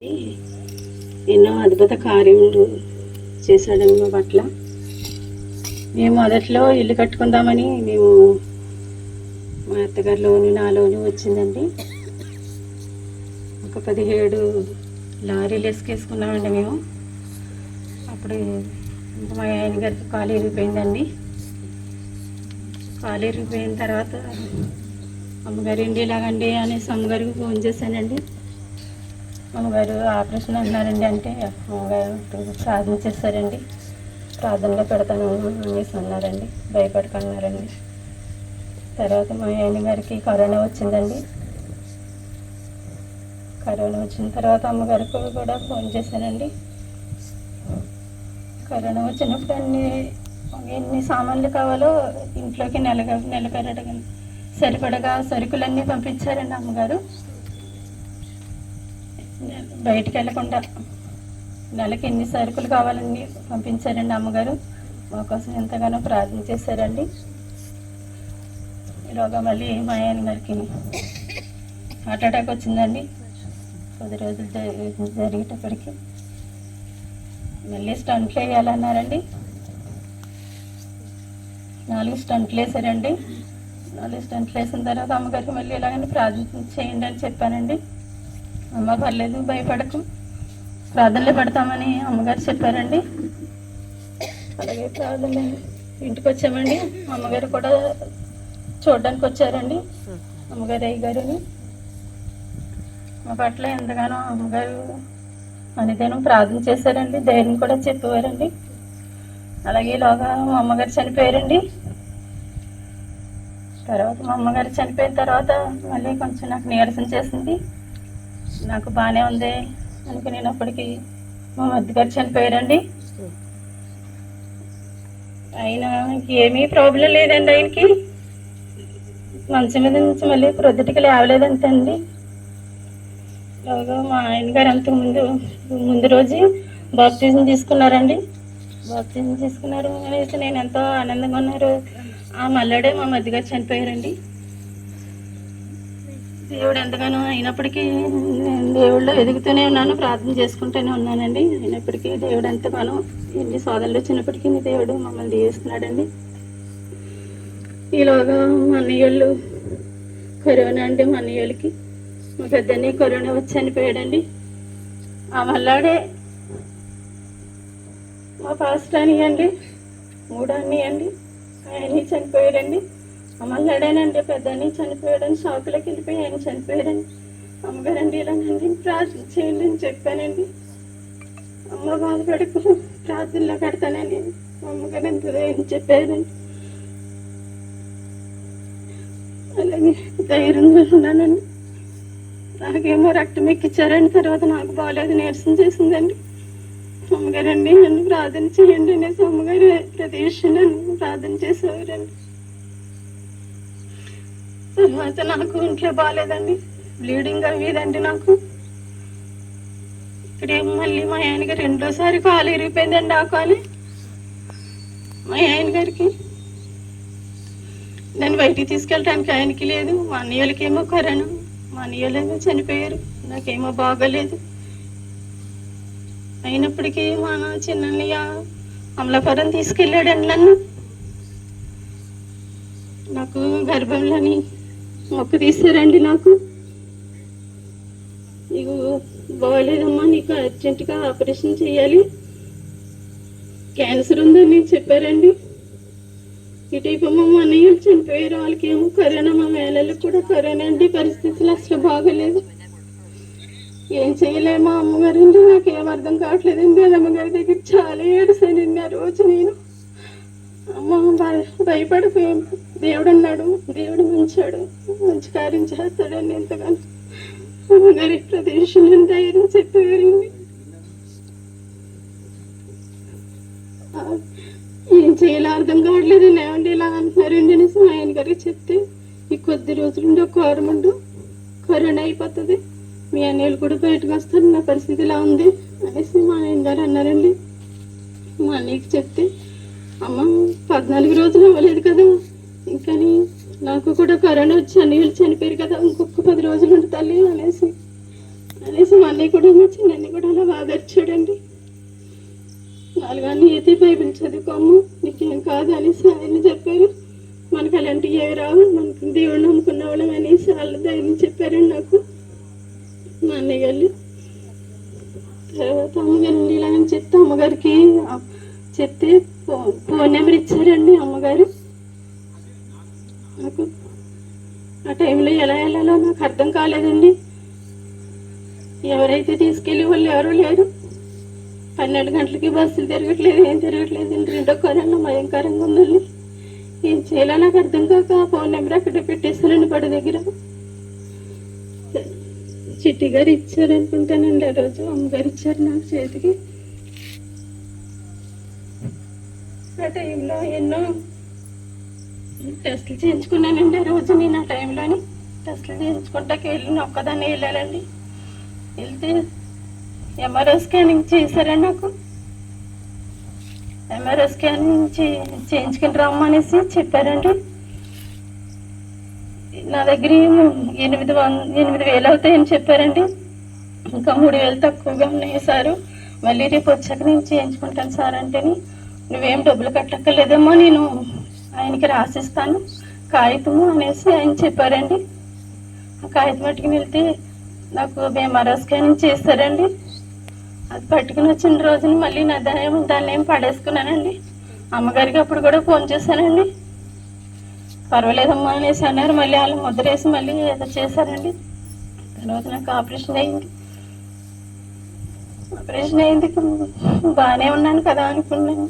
ఎన్నో అద్భుత కార్యములు చేశాడని మా పట్ల. మేము మొదట్లో ఇల్లు కట్టుకుందామని మా అత్తగారిలోని నాలోని వచ్చిందండి. ఒక 17 లారీలు వేసుకేసుకున్నామండి మేము. అప్పుడు మా ఆయన గారికి కాలు ఇరిగిపోయిందండి. కాలు ఇరిగిపోయిన తర్వాత అమ్మగారు ఇండి ఇలాగండి అనేసి అమ్మగారికి ఫోన్ చేశానండి. అమ్మగారు ఆపరేషన్ అన్నారండి. అంటే అమ్మగారు ప్రార్థన చేశారండి. ప్రార్థనలో పెడతాను అనేసి అన్నారండి. భయపడకన్నారండి. తర్వాత మా ఆయన గారికి కరోనా వచ్చిందండి. కరోనా వచ్చిన తర్వాత అమ్మగారికి కూడా ఫోన్ చేశానండి. కరోనా వచ్చినప్పుడు ఎన్ని సామాన్లు కావాలో ఇంట్లోకి నెలకరగా సరిపడగా సరుకులన్నీ పంపించారండి అమ్మగారు. బయటికి వెళ్ళకుండా నెలకి ఎన్ని సరుకులు కావాలని పంపించారండి అమ్మగారు. మా కోసం ఎంతగానో ప్రార్థన చేశారండి. ఈలోగా మళ్ళీ మా ఆయన గారికి హార్ట్ అటాక్ వచ్చిందండి. 10 రోజులు జరిగేటప్పటికి మళ్ళీ స్టంట్లు వేయాలన్నారండి. 4 స్టంట్లు వేసారండి. 4 స్టంట్లు వేసిన తర్వాత అమ్మగారికి మళ్ళీ ఇలాగని ప్రార్థన చేయండి అని చెప్పానండి. అమ్మ పర్లేదు, భయపడకు, ప్రార్థనలో పెడతామని అమ్మగారు చెప్పారండి. అలాగే ప్రార్థన ఇంటికి వచ్చామండి. అమ్మగారు కూడా చూడడానికి వచ్చారండి. అమ్మగారు అయ్యగారుని మా పట్ల ఎంతగానో అమ్మగారు అనుదినం ప్రార్థన చేశారండి. ధైర్యం కూడా చెప్పేవారండి. అలాగే ఇలాగా మా అమ్మగారు చనిపోయారండి. తర్వాత మా అమ్మగారు చనిపోయిన తర్వాత మళ్ళీ కొంచెం నాకు నీరసం చేసింది. నాకు బాగానే ఉంది అనుకునేటప్పటికీ మా మధ్యగారు చనిపోయారండి. ఆయన ఏమీ ప్రాబ్లం లేదండి. ఆయనకి మంచం మీద నుంచి మళ్ళీ ప్రొద్దుటికి లేవలేదంటండి. అలాగా మా ఆయన గారు ముందు రోజు బాప్తిజం తీసుకున్నారండి. బాప్తిజం తీసుకున్నారు అనేసి నేను ఎంతో ఆనందంగా ఉన్నారు. ఆ మల్లడే మా మధ్యగారు చనిపోయారండి. దేవుడు ఎంతగానో అయినప్పటికీ దేవుళ్ళు ఎదుగుతూనే ఉన్నాను, ప్రార్థన చేసుకుంటూనే ఉన్నానండి. అయినప్పటికీ దేవుడు ఎంతగానో ఎన్ని సోదరులు వచ్చినప్పటికీ దేవుడు మమ్మల్ని దీవిస్తున్నాడండి. ఈలోగా మా అన్నయ్యోళ్ళు కరోనా అండి. మా అన్నయ్యోళ్ళకి మా పెద్దన్ని కరోనా వచ్చి చనిపోయాడండి. ఆ మల్లాడే మా ఫాస్ట్ అనియండి, 3 అన్నయ్యండి, ఆయన్ని చనిపోయాడండి. అమ్మల్లాడేనండి పెద్దని చనిపోయాడని షాకులోకి వెళ్ళిపోయి ఆయన చనిపోయాడండి. అమ్మగారండి ఇలాగండి ప్రార్థన చేయండి అని చెప్పానండి. అమ్మ బాధపడకు, ప్రార్థనలో పెడతానని అమ్మగారు ఎంత ధైర్యం చెప్పారండి. అలాగే ధైర్యంగా ఉన్నానండి. నాకేమో రక్తం ఎక్కించారండి. తర్వాత నాకు బాగాలేదు, నీరసం చేసిందండి. అమ్మగారండి నన్ను ప్రార్థన చేయండి అనేసి అమ్మగారు ప్రదేశ్ నన్ను ప్రార్థన చేసేవారండి. తర్వాత నాకు ఇంట్లో బాగాలేదండి, బ్లీడింగ్ అయ్యేదండి నాకు. ఇక్కడేమో మళ్ళీ మా ఆయన గారు 2సారి కాలు ఇరిగిపోయిందండి. ఆ కాలు మా ఆయన గారికి దాన్ని బయటికి తీసుకెళ్ళడానికి ఆయనకి లేదు. మా అన్నయ్యలకేమో కరోనా, మా అన్నయ్యలేమో చనిపోయారు. నాకేమో బాగోలేదు. అయినప్పటికీ మా చిన్నయ్య అమలాపురం తీసుకెళ్ళాడండి నన్ను. నాకు గర్భంలోని మొక్కు తీసారండి. నాకు నీకు బాగోలేదమ్మా, నీకు అర్జెంటుగా ఆపరేషన్ చేయాలి, క్యాన్సర్ ఉందని చెప్పారండి. ఇటైపు మా అన్నయ్యలు చనిపోయారు. వాళ్ళకేమో కరోనా, మా మేళలకు కూడా కరోనా అండి. పరిస్థితులు అసలు బాగోలేదు. ఏం చేయలేమా అమ్మగారండి, నాకేం అర్థం కావట్లేదండి. అమ్మగారి దగ్గర చాలా ఏడుసానండి ఆ రోజు నేను. అమ్మ భయపడిపోయి, దేవుడు అన్నాడు, దేవుడు మంచాడు, మంచి కార్యం చేస్తాడని ఎంతగానో అమ్మగారి ప్రదేశం ధైర్యం చెప్పేవారండి. ఏం చేయాలో అర్థం కావట్లేదు, లేవండి ఇలా అంటున్నారండి అనేసి మా ఆయన గారికి చెప్తే, ఈ కొద్ది రోజులుండి ఒక వారముండు కరోనా అయిపోతుంది, మీ అన్నయ్యలు కూడా బయటకు వస్తారు, నా పరిస్థితి ఇలా ఉంది అనేసి మా ఆయన గారు అన్నారండి. మా అన్నయ్యకి చెప్తే, అమ్మ 14 రోజులు అవ్వలేదు కదా, ఇంకని నాకు కూడా కరోనా వచ్చి అన్నయ్యలు చనిపోయారు కదా, ఇంకొక 10 రోజులు ఉంటుంది తల్లి అనేసి అనేసి మా అన్నయ్య కూడా మా చిన్నన్ని కూడా అలా ఆదర్చాడండి. 4 అన్నీ అయితే బైబిల్ చదువుకోము, నీకేం కాదు అనేసి ఆయన చెప్పారు. మనకు అలాంటివి ఏవి రావు, మనకు దేవుడు నమ్ముకున్న వాళ్ళం అనేసి వాళ్ళు ధైర్యం చెప్పారండి నాకు. మా అన్నయ్య గారు తర్వాత అమ్మగారిని ఇలాగని చెప్తే అమ్మగారికి చెప్తే ఫోన్ నెంబర్ ఇచ్చారండి అమ్మగారు నాకు. ఆ టైంలో ఎలా వెళ్ళాలో నాకు అర్థం కాలేదండి. ఎవరైతే తీసుకెళ్ళి వాళ్ళు ఎవరు లేరు. 12 గంటలకి బస్సులు తిరగట్లేదు, ఏం తిరగట్లేదు అండి. రెండో కరోనా భయంకరంగా ఉందండి. ఏం చేయాలో నాకు అర్థం కాక ఫోన్ నెంబర్ అక్కడ పెట్టేస్తానండి బడి దగ్గర. చిట్టి గారు ఇచ్చారనుకుంటానండి ఆ రోజు, అమ్మగారు ఇచ్చారు నాకు చేతికి. ఆ టైంలో ఎన్నో టెస్టులు చేయించుకున్నానండి. ఆ రోజు నేను ఆ టైంలోని టెస్టులు చేయించుకుంటాకి వెళ్ళి ఒక్కదాన్ని వెళ్ళాలండి. వెళ్తే ఎంఆర్ఐ స్కానింగ్ చేశారండి నాకు. ఎంఆర్ఐ స్కానింగ్ చేయించుకుని రమ్మనేసి చెప్పారండి. నా దగ్గర 8,000 అవుతాయని చెప్పారండి. ఇంకా 3,000 తక్కువగా ఉన్నాయి సారు, మళ్ళీ రేపు వచ్చాక నేను చేయించుకుంటాను సార్ అంటేని, నువ్వేం డబ్బులు కట్టక్కర్లేదేమో, నేను ఆయనకి రాసిస్తాను కాగితము అనేసి ఆయన చెప్పారండి. ఆ కాగితం పట్టుకుని వెళ్తే నాకు ఎంఆర్ఐ స్కానింగ్ చేశారండి. అది పట్టుకుని వచ్చిన రోజున మళ్ళీ నా దాన్ని ఏం పడేసుకున్నానండి. అమ్మగారికి అప్పుడు కూడా ఫోన్ చేశానండి. పర్వాలేదమ్మా అనేసి అన్నారు. మళ్ళీ వాళ్ళు ముద్రేసి మళ్ళీ ఏదో చేశారండి. తర్వాత నాకు ఆపరేషన్ అయింది. బాగానే ఉన్నాను కదా అనుకున్నాను.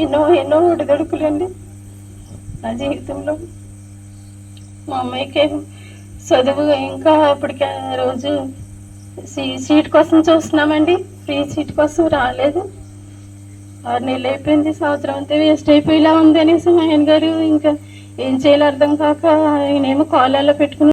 ఎన్నో ఒడిదొడుకులండి నా జీవితంలో. మా అమ్మాయికి చదువు ఇంకా అప్పటికి రోజు సీట్ కోసం చూస్తున్నామండి. ఫ్రీ సీట్ కోసం రాలేదు. 6 నెలలు అయిపోయింది, సంవత్సరం అంతా వేస్ట్ అయిపోయేలా ఉంది అనేసి మా ఆయన గారు ఇంకా ఏం చేయాలో అర్థం కాక ఆయనేమో కాలాల్లో పెట్టుకుని